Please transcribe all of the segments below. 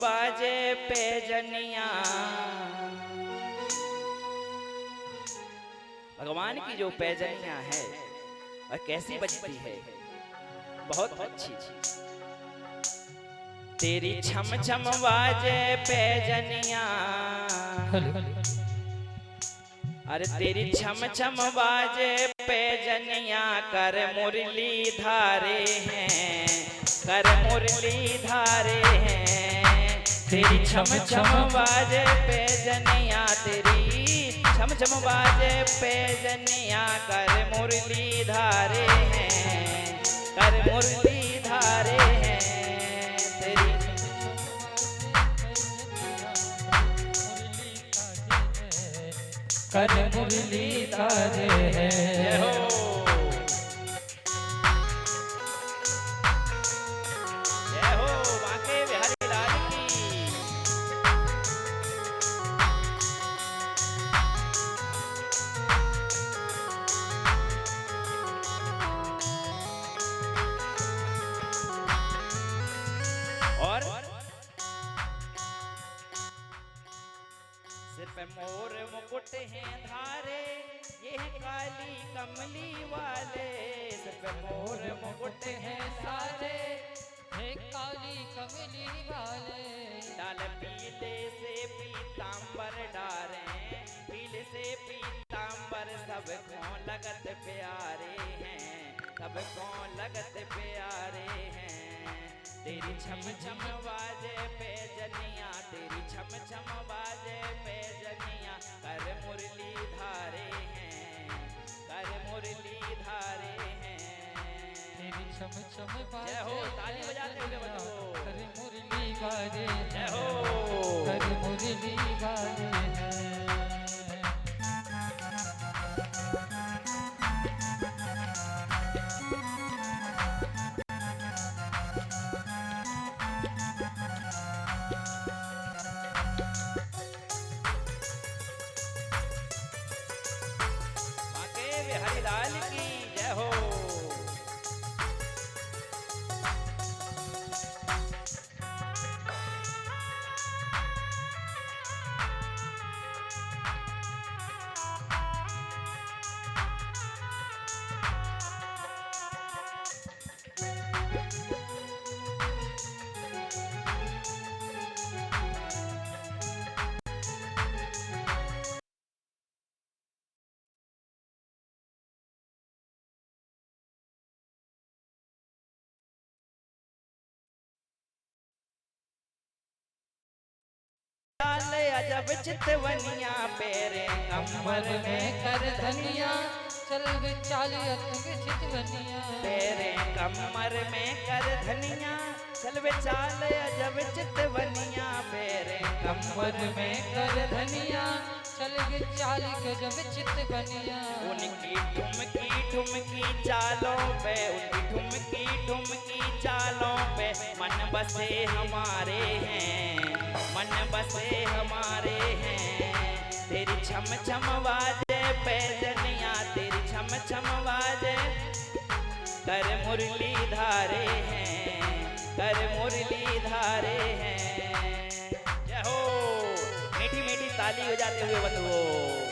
बाजे पैजनिया। भगवान की जो पैजनिया है वह कैसी बजती है, बहुत अच्छी। तेरी छम छम बाजे पैजनिया, अरे तेरी छम छम बाजे पैजनिया, कर मुरली धारे हैं, कर मुरली धारे हैं। तेरी छम छम बाजे पैजनिया, तेरी छम छम बाजे पैजनिया, कर मुरली धारे हैं, कर मुरली धारे हैं। तेरी कर मुरली धारे हैं। जय हो बांके बिहारी लाल की। और सिर पे मोर मुकुट हैं धारे, ये है काली कमली वाले। सिर पे मोर मुकुट हैं सारे, हे काली कमली वाले। डाल पीले से पीतांबर डारे, पीले से पीतांबर सबको लगत प्यारे हैं, सबको लगत प्यारे हैं। तेरी छम छम बाजे पैजनिया, तेरी छम छम बाजे पैजनिया, कर मुरली धारे हैं, कर मुरली धारे हैं। तेरी छम छम बाजे। जय हो, ताली बजाते हुए बताओ। कर मुरली बाजे। जय हो। कर मुरली बाजे हैं। बांके बिहारी लाल की जय हो। चाल अजब चितवनिया, पेरे कमर में कर धनिया, चल वे चाल अतंग चितवनिया। तेरे कमर में कर धनिया, चल वे चाल अजब चितवनिया, पेरे कमर में कर धनिया, चल वे चाल गजब चितवनिया। उनकी ठुमकी ठुमकी चालों पे, उनकी ठुमकी ठुमकी चालों पे, मन बसे हमारे हैं, मन बसे हमारे हैं। तेरी छम छम बाजे पैजनिया, तेरी छम छम बाजे, कर मुरली धारे हैं, कर मुरली धारे हैं। जय हो। मीठी मीठी ताली हो जाते हुए बंधुओं।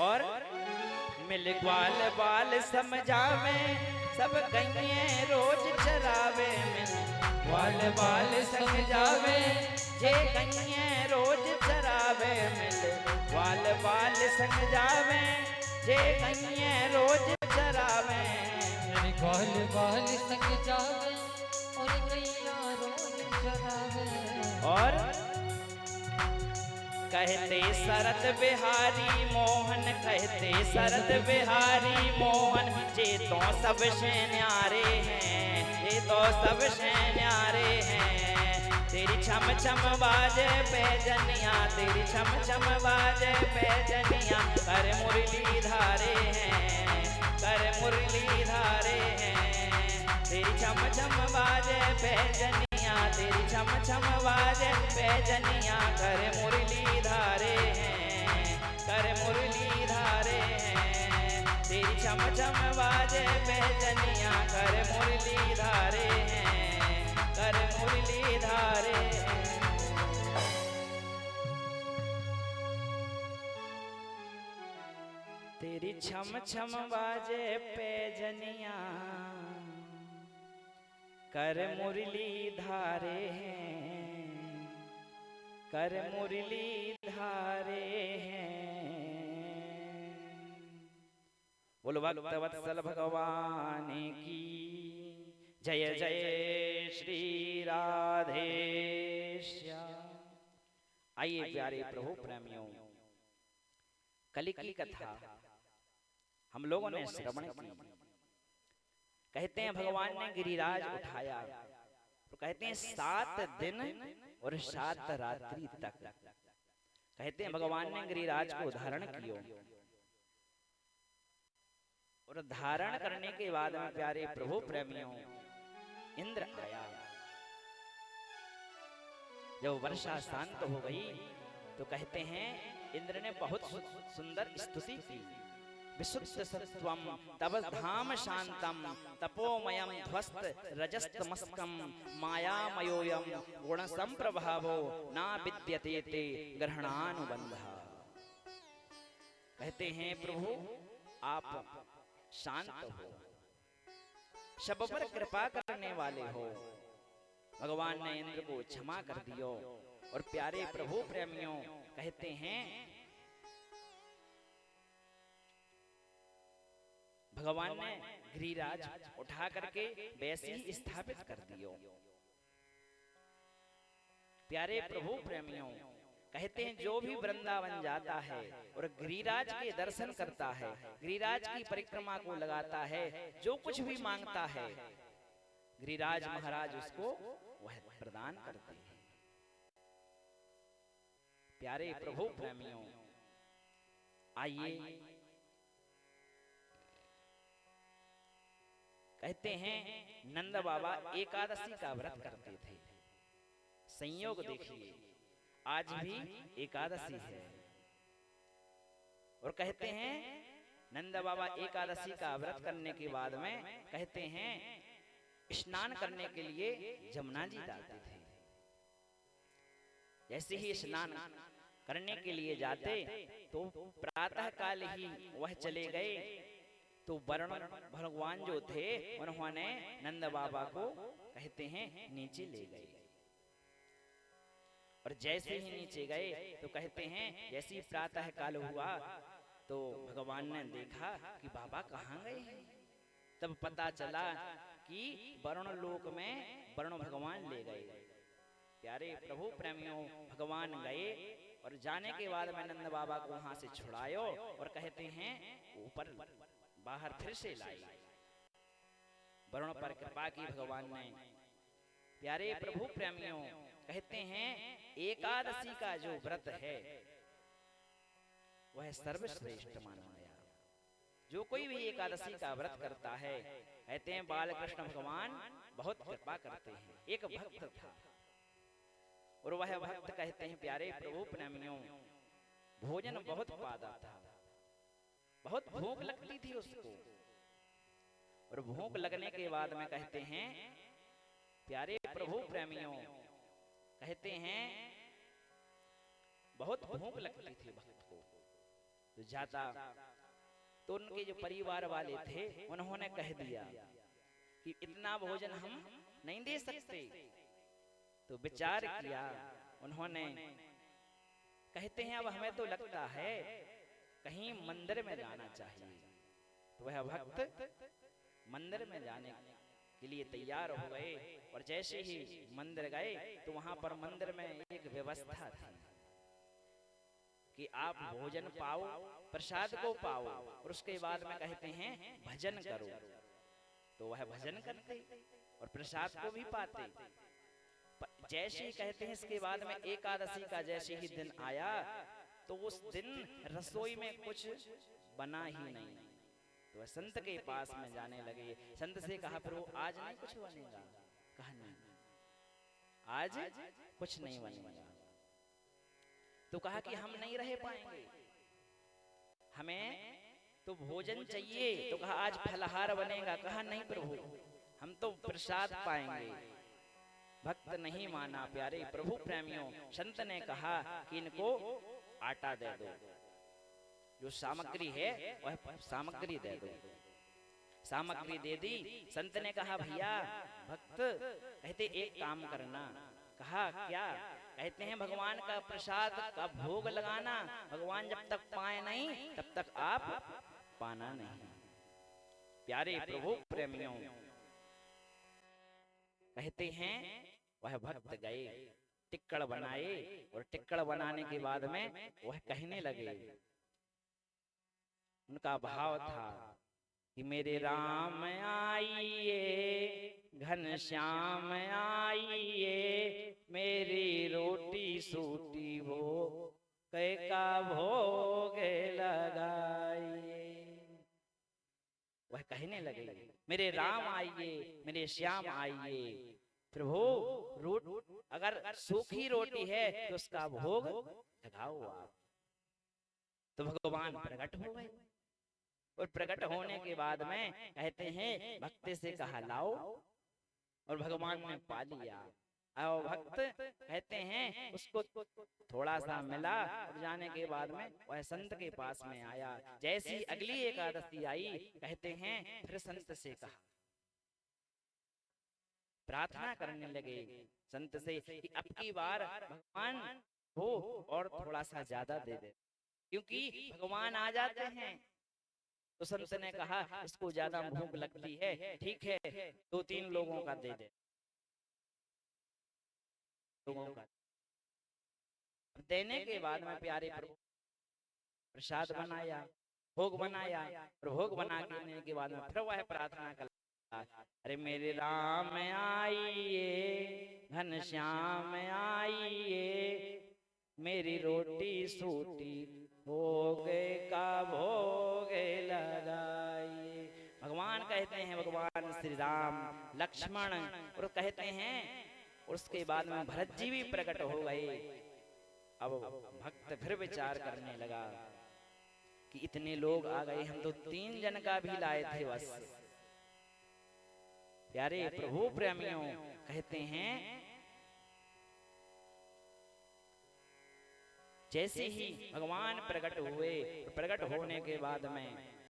और मिल ग्वाल बाल समझावे, सब गइये रोज चरावे। मिल ग्वाल बाल समझावे, जे गइये रोज चरावे। मिल ग्वाल बाल समझावे, जे गइये रोज चरावे। मेरे ग्वाल बाल संग जावे, और गैया रोज चरावे। और कहते शरद बिहारी मोहन, कहते शरद बिहारी मोहन, जे तो सबसे न्यारे हैं, ये तो सबसे न्यारे हैं। तेरी छम छम बाजे पैजनिया, तेरी छम छम बाजे पैजनिया, कर मुरली धारे हैं, कर मुरली धारे हैं। तेरी छम छम बाजे पैजनिया, तेरी छम छम बाजे पैजनिया, कर मुरली धारे हैं, कर मुरली धारे हैं। तेरी छम छम बाजे पैजनिया, कर मुरली धारे हैं, कर मुरली धारे हैं। तेरी छम छम बाजे पैजनिया, कर मुरली धारे हैं, कर मुरली धारे हैं। बोलो भक्त वत्सल भगवान की जय जय श्री राधे श्याम। आइए प्यारे प्रभु प्रेमियों, कली की कथा हम लोगों ने श्रवण की। कहते हैं भगवान ने गिरिराज उठाया, तो कहते हैं 7 दिन और 7 रात्रि तक। कहते हैं भगवान ने गिरिराज को धारण किया, और धारण करने के बाद में प्यारे प्रभु प्रेमियों इंद्र आया। जब वर्षा शांत हो गई तो कहते हैं इंद्र ने बहुत सुंदर स्तुति की। विशुद्ध सत्वम तव धाम शांतम तपोमयम ध्वस्त रजस्तमस्कम मायामयोयम गुण संप्रभावो ना विद्यते ते ग्रहणानुबंधः। कहते हैं प्रभु आप शांत हो, सब पर कृपा करने वाले हो। भगवान ने इंद्र को क्षमा कर दियो। और प्यारे प्रभु प्रेमियों कहते हैं भगवान ने गिरिराज उठा करके वैसे ही स्थापित कर दियो। प्यारे प्रभु प्रेमियों कहते हैं जो भी वृंदावन जाता है और गिरिराज के दर्शन करता है, गिरिराज की परिक्रमा को लगाता है, जो कुछ भी मांगता है गिरिराज महाराज उसको वह प्रदान करते हैं। प्यारे प्रभु प्रेमियों आइए, कहते हैं नंद बाबा एकादशी का व्रत करते थे। संयोग देखिए, आज भी एकादशी है। और कहते हैं नंद बाबा एकादशी का व्रत करने के बाद में कहते हैं स्नान करने के लिए जमुना जी जाते थे। जैसे ही स्नान करने के लिए जाते तो प्रातः काल ही वह चले गए। तो वरुण भगवान जो थे उन्होंने नंद बाबा को कहते हैं नीचे ले गए। और जैसे ही नीचे गए तो कहते हैं जैसे ही प्रातः काल हुआ तो भगवान ने देखा कि बाबा कहाँ गए हैं। तब पता चला कि वरुण लोक में वरुण भगवान ले गए। प्यारे प्रभु प्रेमियों भगवान गए और जाने के बाद में नंद बाबा को वहां से छुड़ायो और कहते हैं ऊपर बाहर फिर से लाई। वरुण पर कृपा की भगवान ने। प्यारे प्रभु प्रेमियों कहते हैं एकादशी का जो व्रत है वह सर्वश्रेष्ठ माना गया। जो कोई भी एकादशी का व्रत करता है कहते हैं बाल कृष्ण भगवान बहुत कृपा करते हैं। एक भक्त था और वह भक्त कहते हैं प्यारे प्रभु प्रेमियों भोजन बहुत पादा था, बहुत भूख लगती थी उसको। और भूख लगने के बाद में कहते हैं प्यारे प्रभु प्रेमियों कहते हैं बहुत भूख लगती थी भक्त को। तो जाता तो उनके जो परिवार वाले थे उन्होंने कह दिया कि इतना भोजन हम नहीं दे सकते। तो विचार किया उन्होंने, कहते हैं अब हमें तो लगता है कहीं मंदिर में जाना चाहिए। तो वह भक्त मंदिर में जाने के लिए तैयार हो गए। और जैसे ही मंदिर गए तो वहां पर मंदिर में एक व्यवस्था थी। कि आप भोजन पाओ, प्रसाद को पाओ, और उसके बाद में कहते हैं भजन करो। तो वह भजन करते और प्रसाद को भी पाते। जैसे ही कहते हैं इसके बाद में एकादशी का जैसे ही दिन आया तो उस दिन रसोई में कुछ बना ही नहीं। तो वह संत के पास में जाने लगे। संत से कहा, प्रभु आज नहीं कुछ बनेगा? कहा नहीं, आज कुछ नहीं बनेगा। तो कहा कि हम नहीं रह पाएंगे, हमें तो भोजन चाहिए। तो कहा आज फलाहार बनेगा। कहा नहीं प्रभु, हम तो प्रसाद पाएंगे। भक्त नहीं माना। प्यारे प्रभु प्रेमियों, संत ने कहा कि इनको आटा दे दो, जो सामग्री है वह सामग्री दे दो। सामग्री दे दी। संत ने कहा भैया, भक्त कहते एक काम करना। कहा क्या? कहते हैं भगवान का प्रसाद का भोग लगाना, भगवान जब तक पाए नहीं तब तक आप पाना नहीं। प्यारे प्रभु प्रेमियों, कहते हैं वह भक्त गए, टिक्कड़ बनाए, और टिक्कड़ बनाने के बाद में वह कहने लगे। उनका भाव था कि मेरे राम आइए, घनश्याम आइए, मेरी रोटी सूटी हो कै का भोग लगाइए। वह कहने लगे मेरे राम आइए, मेरे श्याम आइए। प्रभु अगर सूखी रोटी है तो उसका भोग लगाओ आप। तो भगवान प्रकट हो गए, और प्रकट होने के बाद में कहते हैं भक्त से कहा लाओ, और भगवान ने पा लिया। और भक्त कहते हैं उसको थोड़ा सा मिला, और जाने के बाद में वह संत के पास में आया। जैसी अगली एकादशी आई, कहते हैं फिर संत से कहा, प्रार्थना करने लगे संत से कि अब की बार भगवान हो और थोड़ा सा ज्यादा दे दे, क्योंकि भगवान आ जाते हैं। तो संत ने कहा इसको ज्यादा भूख लगती है, ठीक है 2-3 लोगों का दे दे। लोगों का देने के बाद में प्यारे प्रभु प्रसाद बनाया, भोग बनाया, और भोग बना के बाद में फिर वह प्रार्थना कर, अरे मेरे राम आइए, घनश्याम आइए, मेरी रोटी सूटी भोग का भोग लगाइए। भगवान कहते हैं, भगवान श्री राम लक्ष्मण, और कहते हैं उसके बाद में भरत जी भी प्रकट हो गए। अब भक्त फिर विचार करने लगा कि इतने लोग आ गए, हम तो 3 जन का भी लाए थे बस। प्यारे प्रभु प्रेमियों, कहते हैं जैसे ही भगवान प्रकट हुए, प्रकट होने के बाद में